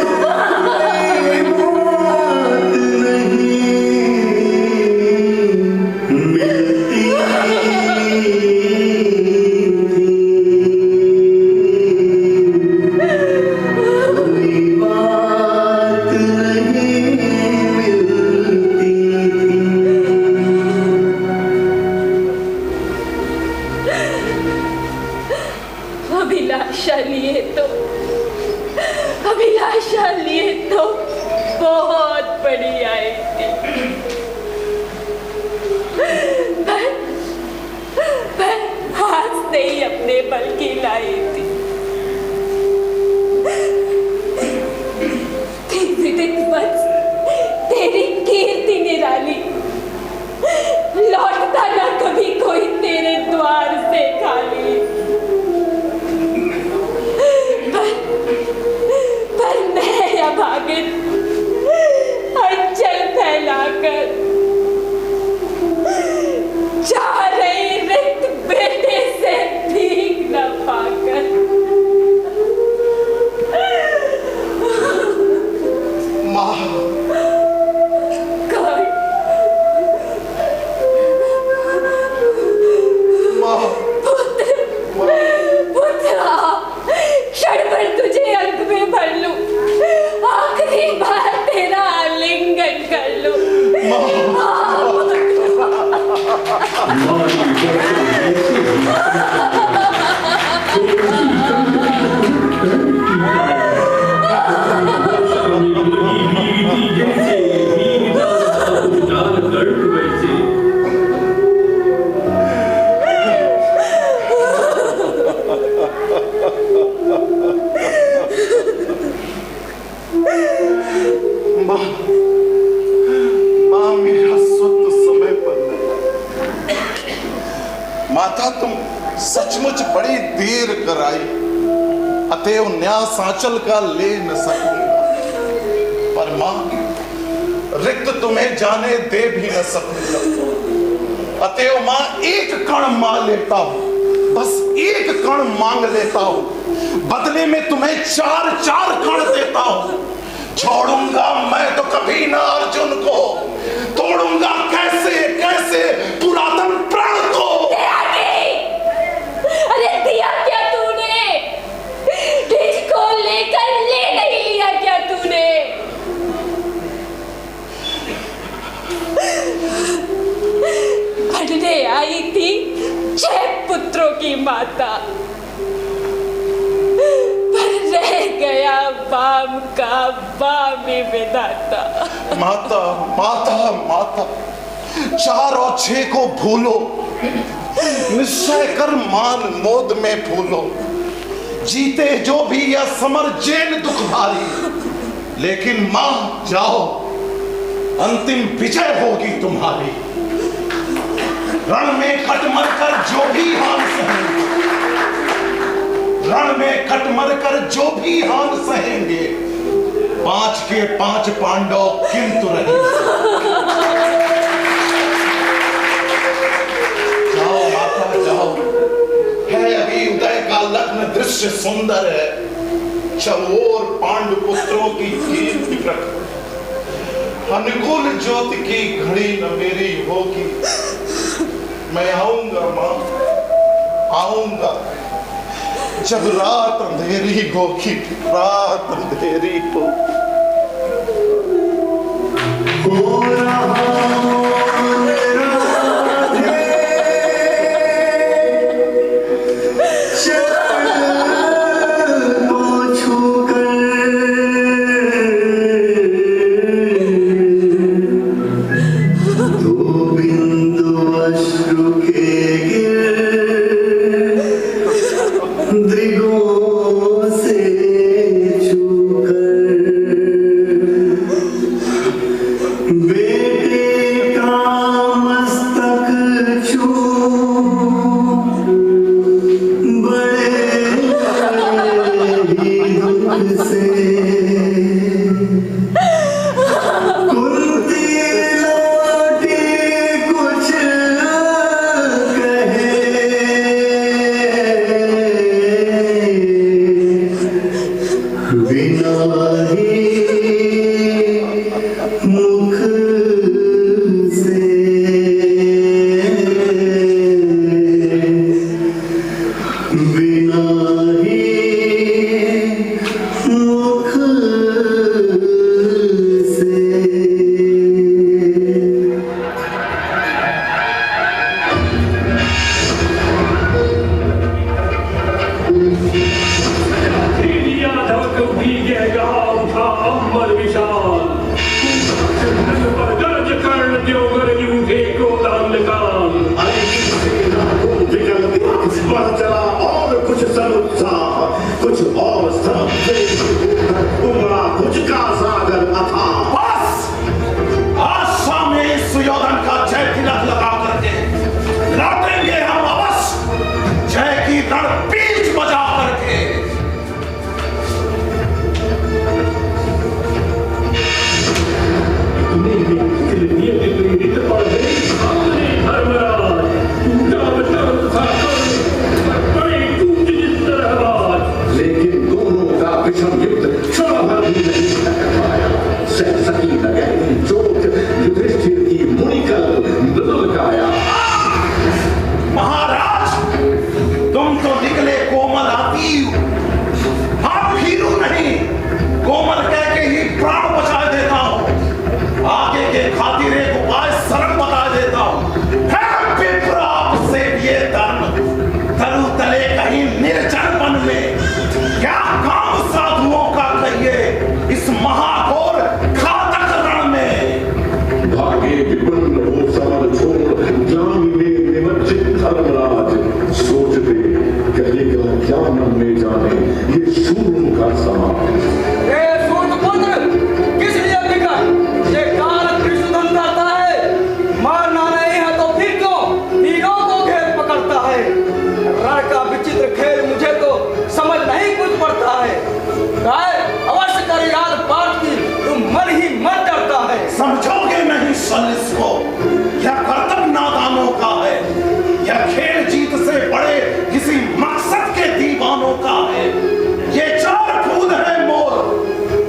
तुम्हारी बात नहीं मिलती कोई बात नहीं मिलती थी। अभिलाषा लिए तो बहुत बड़ी आई थी, पर हाथ से ही अपने बल की लाई थी। तेरी कीर्ति निराली, लौटता ना कभी कोई तेरे द्वार से खाली। पर मैं अभागिन अंचल फैलाकर जा रही रिक्त बेटे से भीख न पाकर माँ क्षण भर तुझे अंक में भर लूं, आखिरी बार तेरा आलिंगन कर लूं। माँ मेरा सुत समय पर नहीं। माता तुम सचमुच बड़ी देर कराई, अतएव न्यास आंचल का ले न सकूंगा। पर माँ रिक्त तुम्हें जाने दे भी न सकूंगा, अतएव माँ एक कण मांग लेता हूं, बस एक कण मांग लेता हूं, बदले में तुम्हें 4-4 कण देता हूं। छोड़ूंगा मैं तो कभी ना अर्जुन को, तोड़ूंगा कैसे कैसे पुरातन प्राण को। अरे दिया क्या तूने? इसको लेकर ले नहीं लिया क्या तूने? बढ़ने आई थी 6 पुत्रों की माता, रह गया बाम का बामी विधाता। माता माता माता 4 और 6 को भूलो, निश्चय कर मान मोद में फूलो। जीते जो भी यह समर जेल दुख भारी, लेकिन मां जाओ अंतिम विजय होगी तुम्हारी। रण में कटमर कर जो भी हान सहेंगे, रण में कटमर कर जो भी हान सहेंगे, 5 के 5 पांडव किंतु रहेंगे। जाओ माता जाओ, है अभी उदय का लग्न दृश्य सुंदर है, चौर पांडु पुत्रों की कीर्ति प्रकट, अनुकूल ज्योति की घड़ी न मेरी होगी। मैं आऊंगा मां, आऊंगा जब रात अंधेरी होगी, रात अंधेरी हो छू से कुंती लौटी कुछ कहे बिना ही मुख से बिना ही मुख से यादव कभी गहगा उठा अंबर विशाल पर दर्ज कर्ण द्योगर यूधे को दान काल बढ़ चला और कुछ समुत्साह कुछ और सब उमड़ा कुछ का सागर अथा बस आज शाम में सुयोधन का जय तिलक लगा करके लौटेंगे हम अवश्य जय की रणपीच बजा करके। लेकिन दोनों का विषम युद्ध क्षण भर भी नहीं कर पाया। सह सकी नगहरी चोट युधिष्ठिर की मुनिकल मृदुल काया। महाराज तुम तो निकले कोमल आती आप हीरू नहीं कोमल कह के ही प्राण बचा देता हूं। आगे के खातिर एक उपाय सरल बता देता हूं। है विप्र आपसे ये धर्म तरु तले कहीं निर्जन वन में क्या काम साधुओं का कहिए इस महाघोर घातक रण में। भागे विपन्न हो समर छोड़ ग्लानि में निमज्जित धर्मराज सोचते कहेगा क्या मन में जाने ये शूरों का समाज। ए सूर्यपुत्र किस लिए बिका ये काल त्रिशूलन करता है मारना नहीं है तो फिर क्यों हीरों को घेर पकड़ता है। रण का विचित्र खेल मुझे तो समझ नहीं कुछ पड़ता है। गाय अवश्य कर याद बात की तुम मन ही मन डरता है। समझोगे नहीं सलिस को यह कर्तव्य नादानों का है। यह खेल जीत से बड़े किसी मकसद के दीवानों का है। ये चार फूल है मोर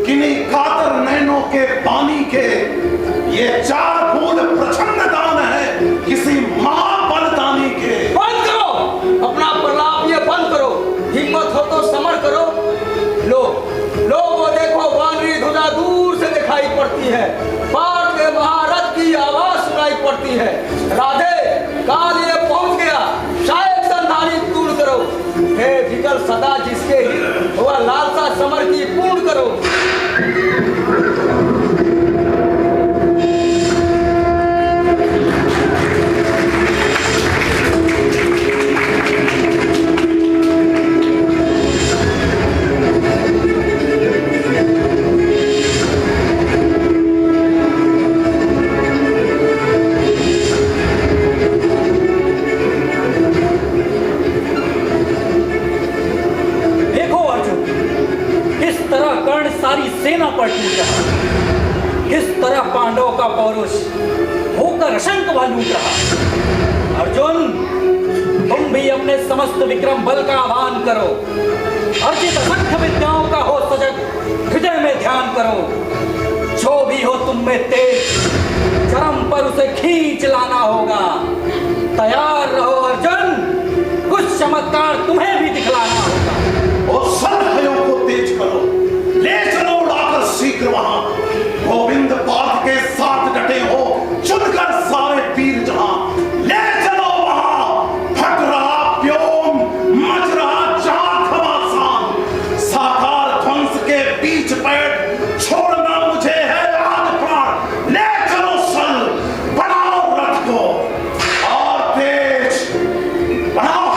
किन्हीं कातर नैनों के पानी के। ये चार फूल प्रचंड दान है किसी महाबलदानी के। बंद करो अपना प्रलाप ये बंद करो हिम्मत हो तो समर करो। लो लो वो देखो वानरी ध्वजा दूर से दिखाई पड़ती है पार के महारथ की आवाज सुनाई पड़ती है। राधे काल ये पहुंच गया शायद संधानी दूर करो। हे विकल सदा जिसके ही वह लालसा समर की पूर्ण करो। सारी सेना पर टूट रहा किस तरह पांडवों का पौरुष होकर अशंक लूट रहा। अर्जुन तुम भी अपने समस्त विक्रम बल का आह्वान करो अर्जित असंख्य विद्याओं का हो सजग हृदय में ध्यान करो। जो भी हो तुम में तेज चरम पर उसे खींच लाना होगा। तैयार रहो अर्जुन कुछ चमत्कार तुम्हें भी दिखलाना होगा। और सरहयों को तेज करो ले चलो उड़ाकर शीघ्र वहां गोविंद पाद के साथ डटे हो चुनकर सारे वीर जहां ले चलो वहां फट रहा व्योम मच रहा चार खवासान साकार ध्वंस के बीच पैर छोड़ना मुझे है आज प्राण। ले चलो सल बढ़ाओ रथ को और तेज बढ़ाओ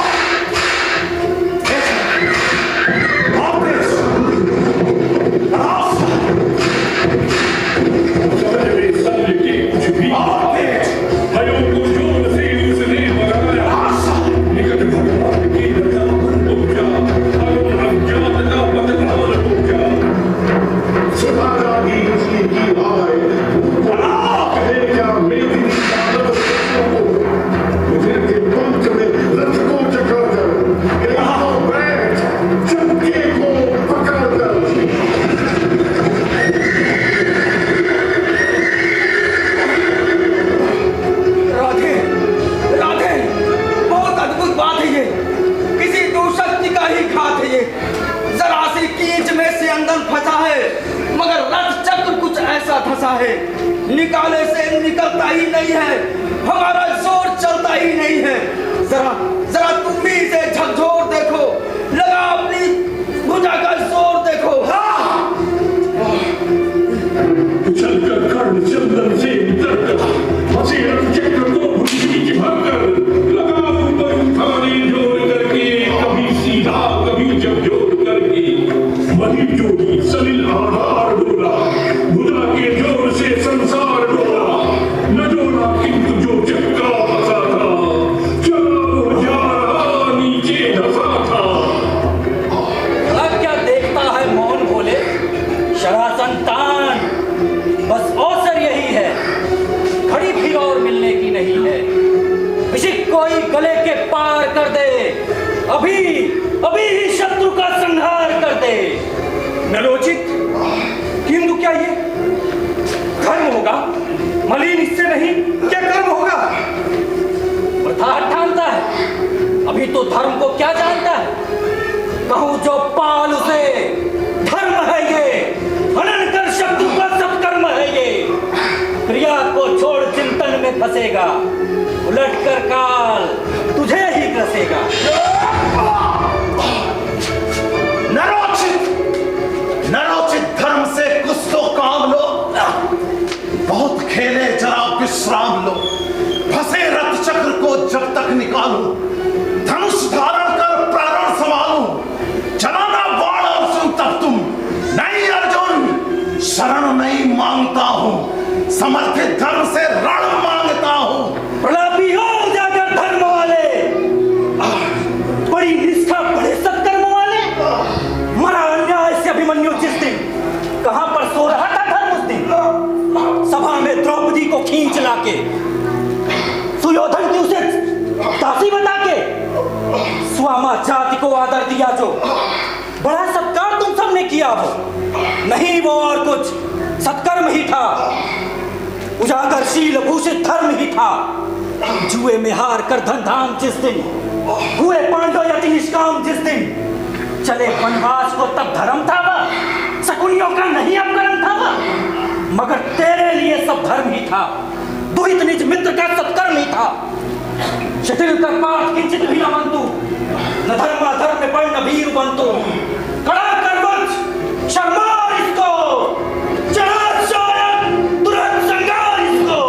चाहे निकाले से निकलता ही नहीं है, हमारा जोर चलता ही नहीं है। जरा जरा तुम भी इसे झकझोर देखो, लगा अपनी भुजा का जोर देखो। चलकर कर्ण चंदन से उतरकर फंसे चक्र को भूमि की भरकर लगा ऊपर उठाने जोर करके, कभी सीधा कभी झकझोर करके वही जोड़ी सलिल आधार डोला, भुजा के जोर से संसार डोला, न डोला किंतु जो चक्का फंसा था, चला वो जा रहा नीचे धसा था। अब क्या देखता है मौन बोले शरासंतान, बस अवसर यही है, खड़ी भी और मिलने की नहीं है। किसी कोई गले के पार कर दे, अभी अभी ही शत्रु का संहार कर दे। नलोचित किंतु क्या ये धर्म होगा? मलिन इससे नहीं क्या कर्म होगा? प्रथा ठानता है, अभी तो धर्म को क्या जानता है? कहूं जो पाल उसे धर्म है ये, हनन कर शत्रु का सत्कर्म है ये। क्रिया को छोड़ चिंतन में फंसेगा, उलट कर काल तुझे ही ग्रसेगा। नरोचित धर्म से कुछ तो काम लो, बहुत खेले जरा विश्राम लो। फंसे रथ चक्र को जब तक निकालो, धनुष धारण कर प्राण संभालो। चलाना बाण अर्जुन तब तुम, नहीं अर्जुन शरण नहीं मांगता हूं, समर्थित धर्म से रण मांगता हूं। प्रलापी हो जाकर धर्म वाले, बड़ी निष्ठा बड़े सत्कर्म वाले। मरा अन्याय से अभिमन्यु जिस दिन, कहां पर सो रहा था धर्म उस दिन? सभा में द्रौपदी को खींच लाके, सुयोधन की उसे दासी बता के, स्वामा जाति को आदर दिया जो, बड़ा सत्कार तुम सबने किया वो नहीं, वो और कुछ सत्कर्म ही था, उजागरशील भूषित धर्म ही था। जुए में हार कर धन धाम जिस दिन, हुए पांडव यति निष्काम जिस दिन, चले वनवास को तब धर्म था वह, शकुनियों का नहीं अपकर्म था वह, मगर तेरे लिए सब धर्म ही था, दुहित निज मित्र का सत्कर्म ही था। शिथिल कर पाठ किंचित भी न बनतु, न धर्माधर्म में पड़ न भीर बनतु। कड़ा कर वंश शर्मार इसको, चढ़ा शौर्य तुरंत संगार इसको।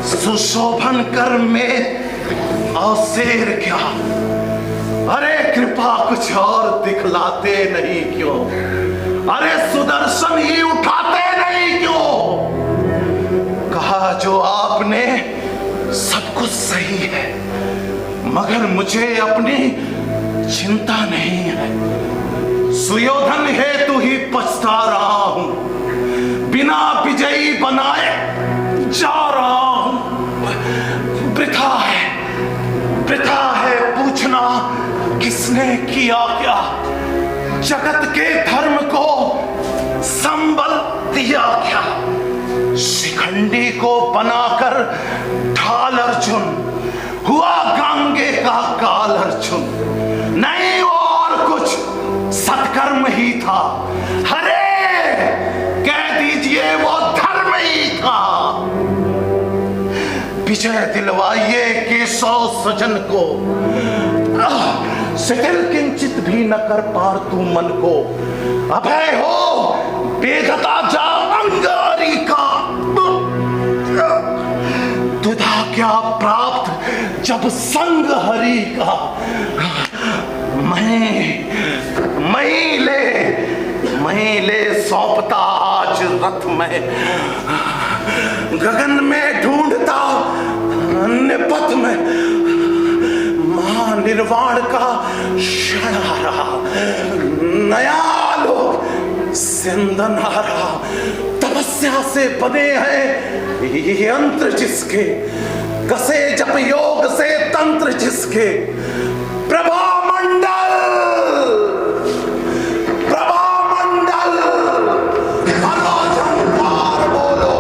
सुशोभन कर में अवसेर क्या? अरे कृपा कुछ और दिखलाते नहीं क्यों? अरे सुदर्शन ही उठाते नहीं क्यों? कहा जो आपने सब कुछ सही है, मगर मुझे अपनी चिंता नहीं है। सुयोधन हेतु ही पछता रहा हूं, बिना विजयी बनाए जा रहा हूं। वृथा है पूछना किसने किया क्या, जगत के धर्म को संबल दिया क्या। शिखंडी को बनाकर ढाल अर्जुन, हुआ गंगे का काल अर्जुन। नहीं वो और कुछ सत्कर्म ही था। अरे कह दीजिए वो धर्म ही था। विजय दिलवाइए केशव सजन को, शिथिल किंचित भी न कर पार तू मन को। अभय हो बेगता जा अंगारी का, तुधा क्या प्राप्त जब संग हरि का। मैं ले सौंपता आज रथ में, गगन में ढूंढता निपथ में। चंदनहारा तपस्या से बने हैं यंत्र जिसके, कसे जप योग से तंत्र जिसके, प्रभामंडल प्रभामंडल हलो झंकार बोलो,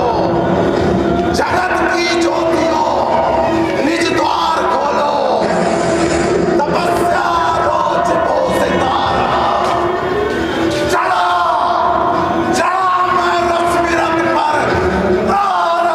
जगत की ज्योतियों निज द्वार खोलो, तपस्या रोज को सितारा, चला चला मैं रस विरत पर तारा।